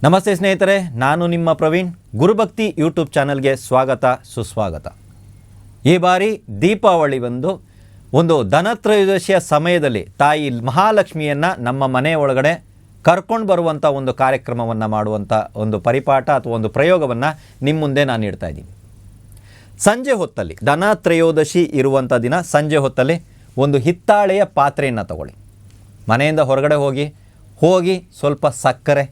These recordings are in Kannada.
ನಮಸ್ತೆ ಸ್ನೇಹಿತರೆ, ನಾನು ನಿಮ್ಮ ಪ್ರವೀಣ್. ಗುರುಭಕ್ತಿ ಯೂಟ್ಯೂಬ್ ಚಾನಲ್ಗೆ ಸ್ವಾಗತ ಸುಸ್ವಾಗತ. ಈ ಬಾರಿ ದೀಪಾವಳಿ ಒಂದು ಧನತ್ರಯೋದಶಿಯ ಸಮಯದಲ್ಲಿ ತಾಯಿ ಮಹಾಲಕ್ಷ್ಮಿಯನ್ನು ನಮ್ಮ ಮನೆ ಒಳಗಡೆ ಕರ್ಕೊಂಡು ಬರುವಂಥ ಒಂದು ಕಾರ್ಯಕ್ರಮವನ್ನು ಮಾಡುವಂಥ ಒಂದು ಪರಿಪಾಠ ಅಥವಾ ಒಂದು ಪ್ರಯೋಗವನ್ನು ನಿಮ್ಮ ಮುಂದೆ ನಾನು ಇಡ್ತಾ ಇದ್ದೀನಿ. ಸಂಜೆ ಹೊತ್ತಲ್ಲಿ ಧನತ್ರಯೋದಶಿ ಇರುವಂಥ ದಿನ ಸಂಜೆ ಹೊತ್ತಲ್ಲಿ ಒಂದು ಹಿತ್ತಾಳೆಯ ಪಾತ್ರೆಯನ್ನು ತಗೊಳ್ಳಿ. ಮನೆಯಿಂದ ಹೊರಗಡೆ ಹೋಗಿ ಸ್ವಲ್ಪ ಸಕ್ಕರೆ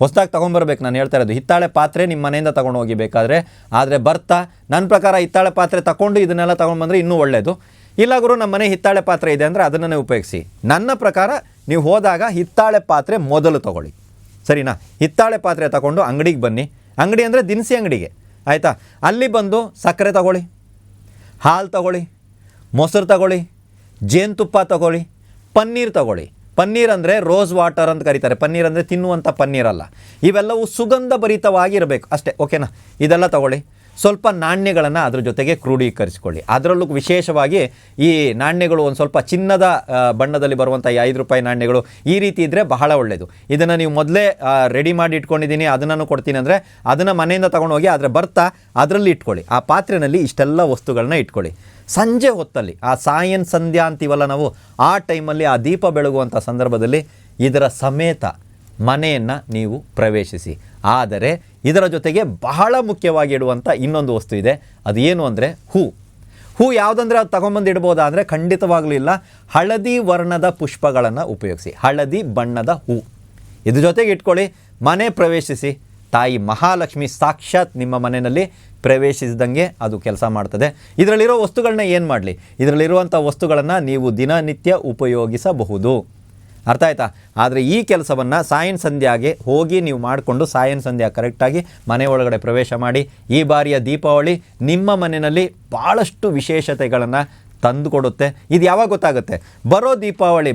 ಹೊಸದಾಗಿ ತೊಗೊಂಬರ್ಬೇಕು. ನಾನು ಹೇಳ್ತಾ ಇರೋದು ಹಿತ್ತಾಳೆ ಪಾತ್ರೆ ನಿಮ್ಮ ಮನೆಯಿಂದ ತೊಗೊಂಡು ಹೋಗಿ ಬೇಕಾದರೆ. ಆದರೆ ಬರ್ತಾ ನನ್ನ ಪ್ರಕಾರ ಹಿತ್ತಾಳೆ ಪಾತ್ರೆ ತಗೊಂಡು ಇದನ್ನೆಲ್ಲ ತೊಗೊಂಡ್ಬಂದರೆ ಇನ್ನೂ ಒಳ್ಳೆಯದು. ಇಲ್ಲ ಗುರು, ನಮ್ಮ ಮನೆ ಹಿತ್ತಾಳೆ ಪಾತ್ರೆ ಇದೆ ಅಂದರೆ ಅದನ್ನೇ ಉಪಯೋಗಿಸಿ. ನನ್ನ ಪ್ರಕಾರ ನೀವು ಹೋದಾಗ ಹಿತ್ತಾಳೆ ಪಾತ್ರೆ ಮೊದಲು ತೊಗೊಳ್ಳಿ, ಸರಿನಾ? ಹಿತ್ತಾಳೆ ಪಾತ್ರೆ ತಗೊಂಡು ಅಂಗಡಿಗೆ ಬನ್ನಿ. ಅಂಗಡಿ ಅಂದರೆ ದಿನಸಿ ಅಂಗಡಿಗೆ, ಆಯಿತಾ? ಅಲ್ಲಿ ಬಂದು ಸಕ್ಕರೆ ತಗೊಳ್ಳಿ, ಹಾಲು ತಗೊಳ್ಳಿ, ಮೊಸರು ತಗೊಳ್ಳಿ, ಜೇನುತುಪ್ಪ ತಗೊಳ್ಳಿ, ಪನ್ನೀರ್ ತಗೊಳ್ಳಿ. ಪನ್ನೀರ್ ಅಂದರೆ ರೋಸ್ ವಾಟರ್ ಅಂತ ಕರೀತಾರೆ. ಪನ್ನೀರ್ ಅಂದರೆ ತಿನ್ನುವಂಥ ಪನ್ನೀರಲ್ಲ. ಇವೆಲ್ಲವೂ ಸುಗಂಧ ಭರಿತವಾಗಿರಬೇಕು ಅಷ್ಟೇ, ಓಕೆನಾ? ಇದೆಲ್ಲ ತಗೊಳ್ಳಿ. ಸ್ವಲ್ಪ ನಾಣ್ಯಗಳನ್ನು ಅದ್ರ ಜೊತೆಗೆ ಕ್ರೋಢೀಕರಿಸಿಕೊಳ್ಳಿ. ಅದರಲ್ಲೂ ವಿಶೇಷವಾಗಿ ಈ ನಾಣ್ಯಗಳು ಒಂದು ಸ್ವಲ್ಪ ಚಿನ್ನದ ಬಣ್ಣದಲ್ಲಿ ಬರುವಂಥ ಈ 5 ರೂಪಾಯಿ ನಾಣ್ಯಗಳು ಈ ರೀತಿ ಇದ್ದರೆ ಬಹಳ ಒಳ್ಳೆಯದು. ಇದನ್ನು ನೀವು ಮೊದಲೇ ರೆಡಿ ಮಾಡಿ ಇಟ್ಕೊಂಡಿದ್ದೀನಿ, ಅದನ್ನು ಕೊಡ್ತೀನಿ ಅಂದರೆ ಅದನ್ನು ಮನೆಯಿಂದ ತೊಗೊಂಡು ಹೋಗಿ ಆದರೆ ಬರ್ತಾ ಅದರಲ್ಲಿ ಇಟ್ಕೊಳ್ಳಿ. ಆ ಪಾತ್ರೆಯಲ್ಲಿ ಇಷ್ಟೆಲ್ಲ ವಸ್ತುಗಳನ್ನ ಇಟ್ಕೊಳ್ಳಿ. ಸಂಜೆ ಹೊತ್ತಲ್ಲಿ ಆ ಸಾಯನ್ ಸಂಧ್ಯಾ ಅಂತೀವಲ್ಲ ನಾವು, ಆ ಟೈಮಲ್ಲಿ ಆ ದೀಪ ಬೆಳಗುವಂಥ ಸಂದರ್ಭದಲ್ಲಿ ಇದರ ಸಮೇತ ಮನೆಯನ್ನು ನೀವು ಪ್ರವೇಶಿಸಿ. ಆದರೆ ಇದರ ಜೊತೆಗೆ ಬಹಳ ಮುಖ್ಯವಾಗಿ ಇಡುವಂಥ ಇನ್ನೊಂದು ವಸ್ತು ಇದೆ. ಅದು ಏನು ಅಂದರೆ ಹೂ ಯಾವುದಂದರೆ ಅದು ತಗೊಂಬಂದು ಇಡ್ಬೋದಾ ಅಂದರೆ ಖಂಡಿತವಾಗಲೂ ಇಲ್ಲ. ಹಳದಿ ವರ್ಣದ ಪುಷ್ಪಗಳನ್ನು ಉಪಯೋಗಿಸಿ, ಹಳದಿ ಬಣ್ಣದ ಹೂ ಇದ್ರ ಜೊತೆಗೆ ಇಟ್ಕೊಳ್ಳಿ. ಮನೆ ಪ್ರವೇಶಿಸಿ. ತಾಯಿ ಮಹಾಲಕ್ಷ್ಮಿ ಸಾಕ್ಷಾತ್ ನಿಮ್ಮ ಮನೆಯಲ್ಲಿ ಪ್ರವೇಶಿಸಿದಂಗೆ ಅದು ಕೆಲಸ ಮಾಡ್ತದೆ. ಇದರಲ್ಲಿರೋ ವಸ್ತುಗಳನ್ನ ಏನು ಮಾಡಲಿ? ಇದರಲ್ಲಿರುವಂಥ ವಸ್ತುಗಳನ್ನು ನೀವು ದಿನನಿತ್ಯ ಉಪಯೋಗಿಸಬಹುದು, ಅರ್ಥ ಆಯ್ತಾ? ಆದರೆ ಈ ಕೆಲಸವನ್ನು ಸಾಯನ್ ಸಂಧ್ಯಾಗೆ ಹೋಗಿ ನೀವು ಮಾಡಿಕೊಂಡು ಸಾಯನ್ ಸಂಧ್ಯಾ ಕರೆಕ್ಟಾಗಿ ಮನೆ ಒಳಗಡೆ ಪ್ರವೇಶ ಮಾಡಿ. ಈ ಬಾರಿಯ ದೀಪಾವಳಿ ನಿಮ್ಮ ಮನೆಯಲ್ಲಿ ಭಾಳಷ್ಟು ವಿಶೇಷತೆಗಳನ್ನು ತಂದುಕೊಡುತ್ತೆ. ಇದು ಯಾವಾಗ ಗೊತ್ತಾಗುತ್ತೆ? ಬರೋ ದೀಪಾವಳಿ,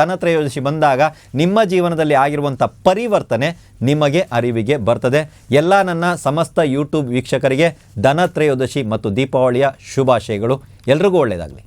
ಧನತ್ರಯೋದಶಿ ಬಂದಾಗ ನಿಮ್ಮ ಜೀವನದಲ್ಲಿ ಆಗಿರುವಂಥ ಪರಿವರ್ತನೆ ನಿಮಗೆ ಅರಿವಿಗೆ ಬರ್ತದೆ. ಎಲ್ಲ ನನ್ನ ಸಮಸ್ತ ಯೂಟ್ಯೂಬ್ ವೀಕ್ಷಕರಿಗೆ ಧನತ್ರಯೋದಶಿ ಮತ್ತು ದೀಪಾವಳಿಯ ಶುಭಾಶಯಗಳು. ಎಲ್ರಿಗೂ ಒಳ್ಳೆಯದಾಗಲಿ.